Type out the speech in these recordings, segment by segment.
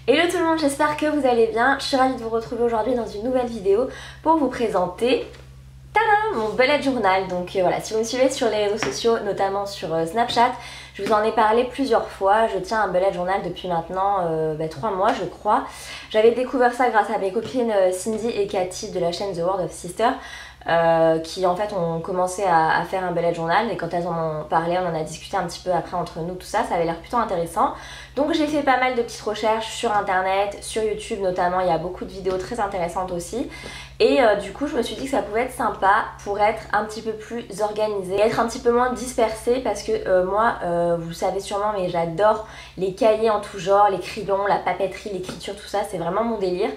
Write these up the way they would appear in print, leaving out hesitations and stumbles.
Hello tout le monde, j'espère que vous allez bien. Je suis ravie de vous retrouver aujourd'hui dans une nouvelle vidéo pour vous présenter mon bullet journal. Donc voilà, si vous me suivez sur les réseaux sociaux, notamment sur Snapchat, je vous en ai parlé plusieurs fois. Je tiens un bullet journal depuis maintenant 3 mois je crois. J'avais découvert ça grâce à mes copines Cindy et Cathy de la chaîne The World of Sister. Qui en fait ont commencé à faire un bullet journal, et quand elles en ont parlé, on en a discuté un petit peu après entre nous, tout ça, ça avait l'air plutôt intéressant. Donc j'ai fait pas mal de petites recherches sur internet, sur YouTube notamment, il y a beaucoup de vidéos très intéressantes aussi. Et du coup je me suis dit que ça pouvait être sympa pour être un petit peu plus organisé, être un petit peu moins dispersé, parce que moi, vous le savez sûrement, mais j'adore les cahiers en tout genre, les crayons, la papeterie, l'écriture, tout ça, c'est vraiment mon délire.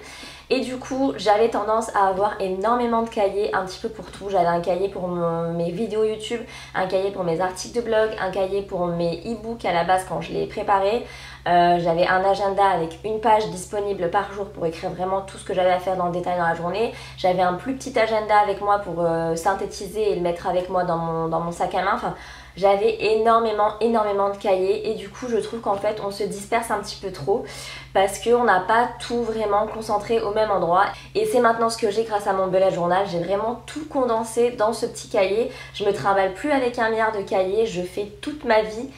Et du coup j'avais tendance à avoir énormément de cahiers, un petit peu pour tout. J'avais un cahier pour mes vidéos YouTube, un cahier pour mes articles de blog, un cahier pour mes e-books à la base quand je les préparais. J'avais un agenda avec une page disponible par jour pour écrire vraiment tout ce que j'avais à faire dans le détail dans la journée. J'avais un plus petit agenda avec moi pour synthétiser et le mettre avec moi dans mon sac à main. Enfin, j'avais énormément de cahiers, et du coup je trouve qu'en fait on se disperse un petit peu trop parce qu'on n'a pas tout vraiment concentré au même endroit. Et c'est maintenant ce que j'ai grâce à mon bullet journal. J'ai vraiment tout condensé dans ce petit cahier. Je me trimballe plus avec 1 milliard de cahiers, je fais toute ma vie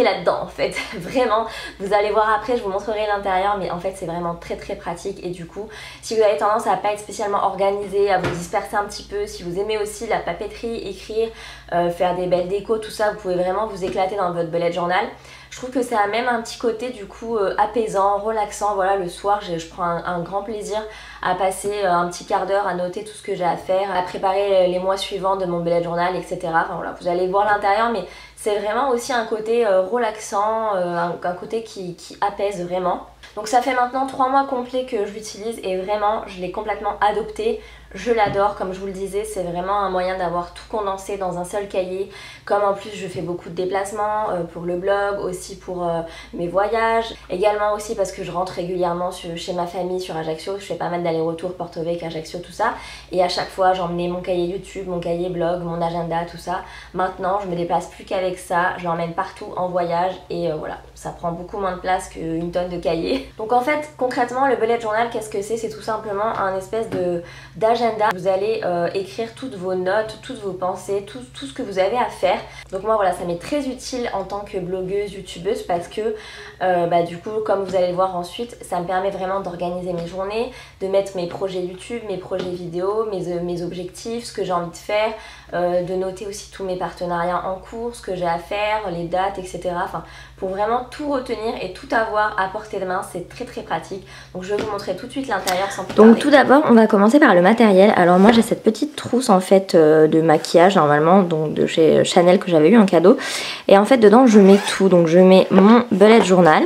est là-dedans en fait, vraiment. Vous allez voir après, je vous montrerai l'intérieur, mais en fait c'est vraiment très pratique. Et du coup, si vous avez tendance à pas être spécialement organisé, à vous disperser un petit peu, si vous aimez aussi la papeterie, écrire, faire des belles décos, tout ça, vous pouvez vraiment vous éclater dans votre bullet journal. Je trouve que ça a même un petit côté du coup apaisant, relaxant. Voilà, le soir je prends un grand plaisir à passer un petit quart d'heure à noter tout ce que j'ai à faire, à préparer les mois suivants de mon bullet journal, etc. Enfin voilà, vous allez voir l'intérieur, mais c'est vraiment aussi un côté relaxant, un côté qui apaise vraiment. Donc ça fait maintenant 3 mois complets que je l'utilise, et vraiment je l'ai complètement adopté. Je l'adore, comme je vous le disais, c'est vraiment un moyen d'avoir tout condensé dans un seul cahier. Comme en plus je fais beaucoup de déplacements pour le blog, aussi pour mes voyages. Également aussi parce que je rentre régulièrement chez ma famille sur Ajaccio. Je fais pas mal d'allers-retours, Porto-Vec, Ajaccio, tout ça. Et à chaque fois j'emmenais mon cahier YouTube, mon cahier blog, mon agenda, tout ça. Maintenant je me déplace plus qu'avec ça, je l'emmène partout en voyage, et voilà, ça prend beaucoup moins de place qu'une tonne de cahiers. Donc en fait concrètement le bullet journal, qu'est-ce que c'est? C'est tout simplement un espèce d'agenda. Vous allez écrire toutes vos notes, toutes vos pensées, tout ce que vous avez à faire. Donc moi voilà, ça m'est très utile en tant que blogueuse, youtubeuse, parce que du coup, comme vous allez le voir ensuite, ça me permet vraiment d'organiser mes journées, de mettre mes projets YouTube, mes projets vidéo, mes objectifs, ce que j'ai envie de faire, de noter aussi tous mes partenariats en cours, ce que j'ai à faire, les dates, etc. Enfin, pour vraiment tout retenir et tout avoir à portée de main, c'est très pratique. Donc je vais vous montrer tout de suite l'intérieur sans plus tarder. Donc tout d'abord, on va commencer par le matériel. Alors moi j'ai cette petite trousse en fait de maquillage normalement, donc de chez Chanel, que j'avais eu en cadeau. Et en fait dedans je mets tout. Donc je mets mon bullet journal.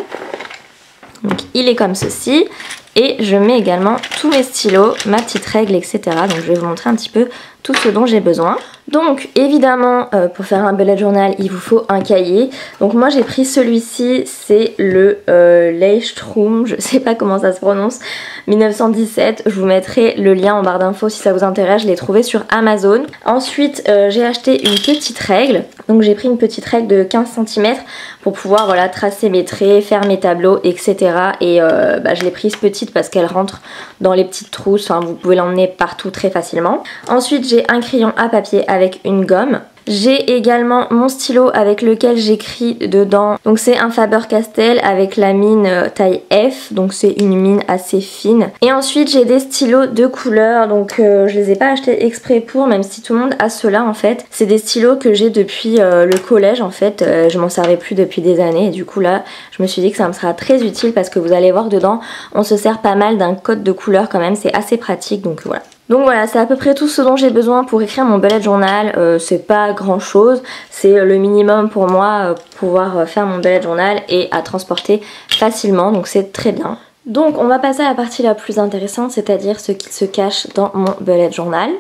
Donc il est comme ceci. Et je mets également tous mes stylos, ma petite règle, etc. Donc je vais vous montrer un petit peu tout ce dont j'ai besoin. Donc évidemment pour faire un bullet journal il vous faut un cahier. Donc moi j'ai pris celui-ci, c'est le Leichtrum, je sais pas comment ça se prononce, 1917. Je vous mettrai le lien en barre d'infos si ça vous intéresse, je l'ai trouvé sur Amazon. Ensuite j'ai acheté une petite règle. Donc j'ai pris une petite règle de 15 cm pour pouvoir voilà, tracer mes traits, faire mes tableaux, etc. Et je l'ai prise petite parce qu'elle rentre dans les petites trousses, enfin, vous pouvez l'emmener partout très facilement. Ensuite j'ai un crayon à papier avec une gomme. J'ai également mon stylo avec lequel j'écris dedans. Donc c'est un Faber-Castell avec la mine taille F. Donc c'est une mine assez fine. Et ensuite j'ai des stylos de couleur. Donc je les ai pas achetés exprès pour, même si tout le monde a ceux-là en fait. C'est des stylos que j'ai depuis le collège en fait. Je m'en servais plus depuis des années. Et du coup là je me suis dit que ça me sera très utile, parce que vous allez voir dedans on se sert pas mal d'un code de couleur quand même. C'est assez pratique, donc voilà. Donc voilà, c'est à peu près tout ce dont j'ai besoin pour écrire mon bullet journal. C'est pas grand chose, c'est le minimum pour moi pour pouvoir faire mon bullet journal et à transporter facilement, donc c'est très bien. Donc on va passer à la partie la plus intéressante, c'est-à-dire ce qui se cache dans mon bullet journal.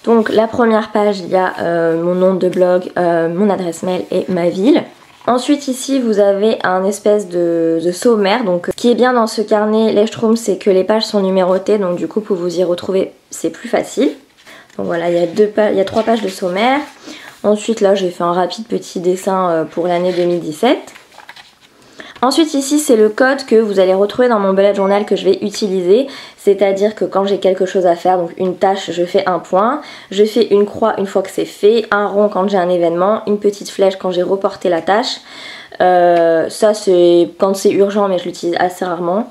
Donc la première page, il y a mon nom de blog, mon adresse mail et ma ville. Ensuite ici vous avez un espèce de sommaire. Donc ce qui est bien dans ce carnet Leichtrum, c'est que les pages sont numérotées, donc du coup pour vous y retrouver c'est plus facile. Donc voilà, il y a 3 pages de sommaire. Ensuite là j'ai fait un rapide petit dessin pour l'année 2017. Ensuite ici c'est le code que vous allez retrouver dans mon bullet journal que je vais utiliser, c'est-à-dire que quand j'ai quelque chose à faire, donc une tâche, je fais un point, je fais une croix une fois que c'est fait, un rond quand j'ai un événement, une petite flèche quand j'ai reporté la tâche. Ça c'est quand c'est urgent mais je l'utilise assez rarement.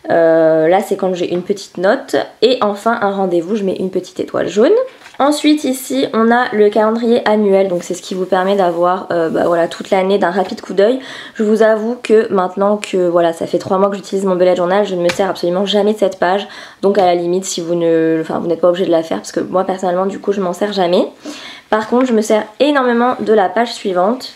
Là c'est quand j'ai une petite note et enfin un rendez-vous, je mets une petite étoile jaune. Ensuite ici on a le calendrier annuel, donc c'est ce qui vous permet d'avoir voilà, toute l'année d'un rapide coup d'œil. Je vous avoue que maintenant que voilà, ça fait 3 mois que j'utilise mon bullet journal, je ne me sers absolument jamais de cette page, donc à la limite si vous n'êtes pas obligé de la faire parce que moi personnellement du coup je m'en sers jamais. Par contre je me sers énormément de la page suivante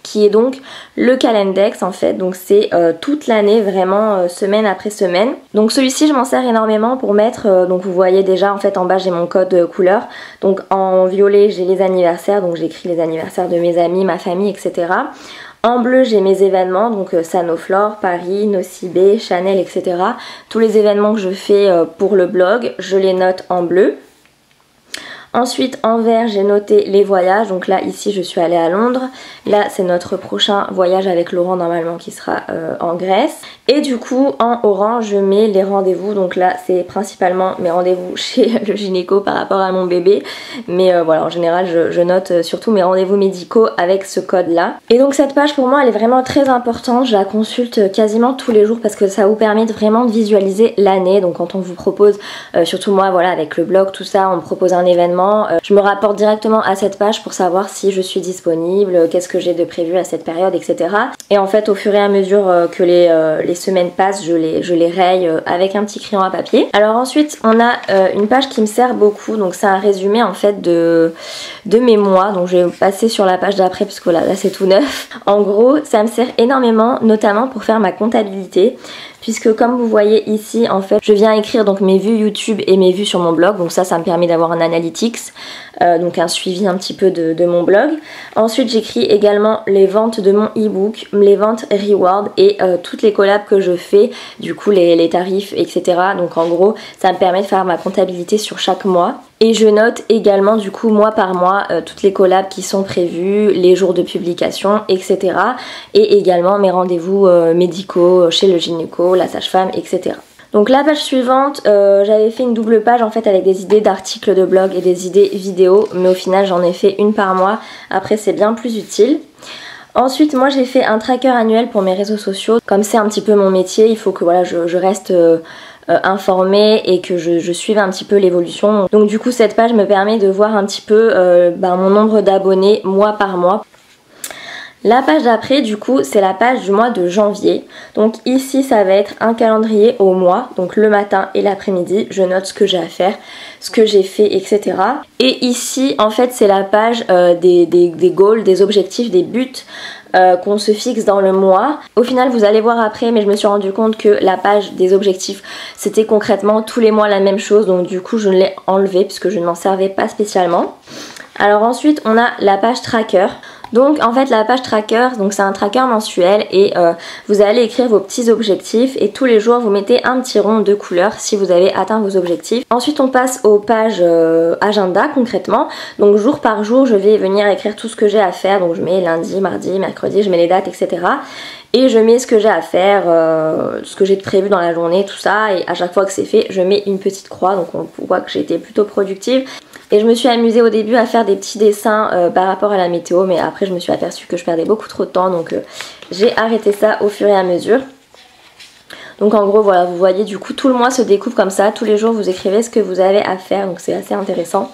qui est donc le Calendex en fait, donc c'est toute l'année vraiment semaine après semaine. Donc celui-ci je m'en sers énormément pour mettre, donc vous voyez déjà en fait en bas j'ai mon code couleur, donc en violet j'ai les anniversaires, donc j'écris les anniversaires de mes amis, ma famille, etc. En bleu j'ai mes événements, donc Sanoflore, Paris, Nocibé, Chanel, etc. Tous les événements que je fais pour le blog, je les note en bleu. Ensuite en vert j'ai noté les voyages, donc là ici je suis allée à Londres, là c'est notre prochain voyage avec Laurent normalement qui sera en Grèce. Et du coup en orange je mets les rendez-vous, donc là c'est principalement mes rendez-vous chez le gynéco par rapport à mon bébé, mais voilà en général je note surtout mes rendez-vous médicaux avec ce code là. Et donc cette page pour moi elle est vraiment très importante, je la consulte quasiment tous les jours parce que ça vous permet vraiment de visualiser l'année. Donc quand on vous propose, surtout moi voilà avec le blog tout ça, on me propose un événement, je me rapporte directement à cette page pour savoir si je suis disponible, qu'est-ce que j'ai de prévu à cette période, etc. Et en fait au fur et à mesure que les semaines passent, je les raye avec un petit crayon à papier. Alors ensuite on a une page qui me sert beaucoup, donc c'est un résumé en fait de mes mois, donc je vais passer sur la page d'après puisque là c'est tout neuf. En gros ça me sert énormément, notamment pour faire ma comptabilité, puisque comme vous voyez ici en fait je viens écrire donc mes vues YouTube et mes vues sur mon blog, donc ça me permet d'avoir un analytics, donc un suivi un petit peu de mon blog. Ensuite j'écris également les ventes de mon ebook, les ventes reward et toutes les collabs que je fais, du coup les tarifs, etc. Donc en gros ça me permet de faire ma comptabilité sur chaque mois. Et je note également du coup mois par mois toutes les collabs qui sont prévues, les jours de publication, etc. Et également mes rendez-vous médicaux chez le gynéco, la sage-femme, etc. Donc la page suivante, j'avais fait une double page en fait avec des idées d'articles de blog et des idées vidéo, mais au final j'en ai fait une par mois, après c'est bien plus utile. Ensuite moi j'ai fait un tracker annuel pour mes réseaux sociaux, comme c'est un petit peu mon métier, il faut que voilà je reste informée et que je suive un petit peu l'évolution. Donc du coup cette page me permet de voir un petit peu mon nombre d'abonnés mois par mois. La page d'après du coup c'est la page du mois de janvier. Donc ici ça va être un calendrier au mois, donc le matin et l'après-midi je note ce que j'ai à faire, ce que j'ai fait, etc. Et ici en fait c'est la page des goals, des objectifs, des buts qu'on se fixe dans le mois. Au final vous allez voir après, mais je me suis rendu compte que la page des objectifs c'était concrètement tous les mois la même chose, donc du coup je l'ai enlevée puisque je ne m'en servais pas spécialement. Alors ensuite on a la page tracker. Donc en fait la page tracker, donc c'est un tracker mensuel et vous allez écrire vos petits objectifs et tous les jours vous mettez un petit rond de couleur si vous avez atteint vos objectifs. Ensuite on passe aux pages agenda concrètement, donc jour par jour je vais venir écrire tout ce que j'ai à faire, donc je mets lundi, mardi, mercredi, je mets les dates, etc. Et je mets ce que j'ai à faire, ce que j'ai prévu dans la journée, tout ça, et à chaque fois que c'est fait je mets une petite croix, donc on voit que j'ai été plutôt productive. Et je me suis amusée au début à faire des petits dessins par rapport à la météo, mais après je me suis aperçue que je perdais beaucoup trop de temps, donc j'ai arrêté ça au fur et à mesure. Donc en gros voilà, vous voyez du coup tout le mois se découpe comme ça, tous les jours vous écrivez ce que vous avez à faire, donc c'est assez intéressant.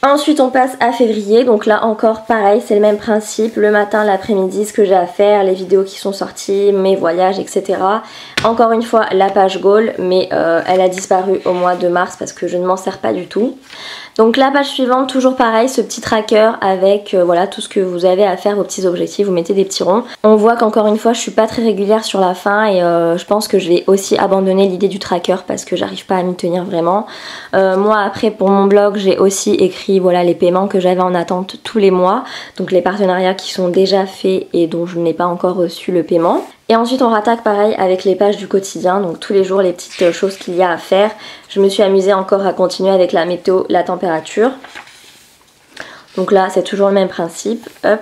Ensuite on passe à février, donc là encore pareil c'est le même principe, le matin, l'après-midi, ce que j'ai à faire, les vidéos qui sont sorties, mes voyages, etc. Encore une fois la page goal, mais elle a disparu au mois de mars parce que je ne m'en sers pas du tout. Donc la page suivante, toujours pareil, ce petit tracker avec voilà tout ce que vous avez à faire, vos petits objectifs, vous mettez des petits ronds. On voit qu'encore une fois je suis pas très régulière sur la fin et je pense que je vais aussi abandonner l'idée du tracker parce que j'arrive pas à m'y tenir vraiment. Moi après pour mon blog j'ai aussi écrit voilà les paiements que j'avais en attente tous les mois, donc les partenariats qui sont déjà faits et dont je n'ai pas encore reçu le paiement. Et ensuite on rattaque pareil avec les pages du quotidien, donc tous les jours les petites choses qu'il y a à faire. Je me suis amusée encore à continuer avec la météo, la température. Donc là c'est toujours le même principe, hop.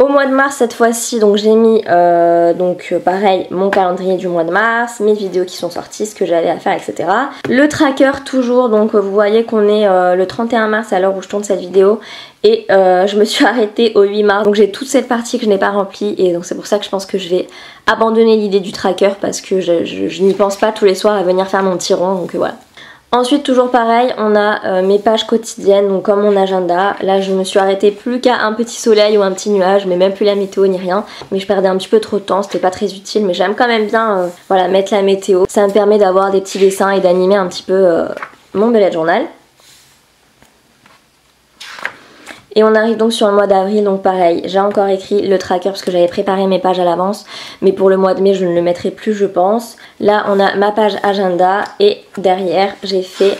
Au mois de mars cette fois-ci, donc j'ai mis pareil mon calendrier du mois de mars, mes vidéos qui sont sorties, ce que j'avais à faire, etc. Le tracker toujours, donc vous voyez qu'on est le 31 mars à l'heure où je tourne cette vidéo et je me suis arrêtée au 8 mars, donc j'ai toute cette partie que je n'ai pas remplie et donc c'est pour ça que je pense que je vais abandonner l'idée du tracker parce que je n'y pense pas tous les soirs à venir faire mon petit rond, donc voilà. Ensuite toujours pareil, on a mes pages quotidiennes, donc comme mon agenda. Là je me suis arrêtée plus qu'à un petit soleil ou un petit nuage, mais même plus la météo ni rien. Mais je perdais un petit peu trop de temps, c'était pas très utile, mais j'aime quand même bien voilà, mettre la météo. Ça me permet d'avoir des petits dessins et d'animer un petit peu mon bullet journal. Et on arrive donc sur le mois d'avril, donc pareil, j'ai encore écrit le tracker parce que j'avais préparé mes pages à l'avance, mais pour le mois de mai je ne le mettrai plus je pense. Là on a ma page agenda et derrière j'ai fait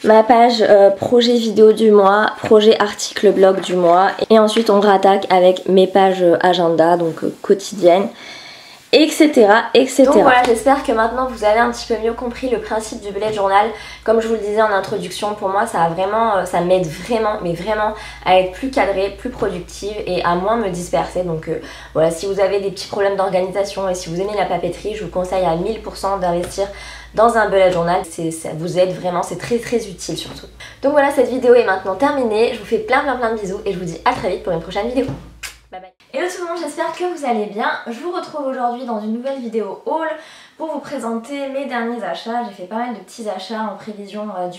ma page projet vidéo du mois, projet article blog du mois et ensuite on rattaque avec mes pages agenda, donc quotidiennes. Etc, etc. Donc voilà, j'espère que maintenant vous avez un petit peu mieux compris le principe du bullet journal. Comme je vous le disais en introduction, pour moi ça m'aide vraiment, mais vraiment à être plus cadrée, plus productive et à moins me disperser. Donc voilà, si vous avez des petits problèmes d'organisation et si vous aimez la papeterie, je vous conseille à 1000% d'investir dans un bullet journal. Ça vous aide vraiment, c'est très très utile surtout. Donc voilà, cette vidéo est maintenant terminée. Je vous fais plein de bisous et je vous dis à très vite pour une prochaine vidéo. Bye bye. Hello tout le monde, j'espère que vous allez bien. Je vous retrouve aujourd'hui dans une nouvelle vidéo haul pour vous présenter mes derniers achats. J'ai fait pas mal de petits achats en prévision du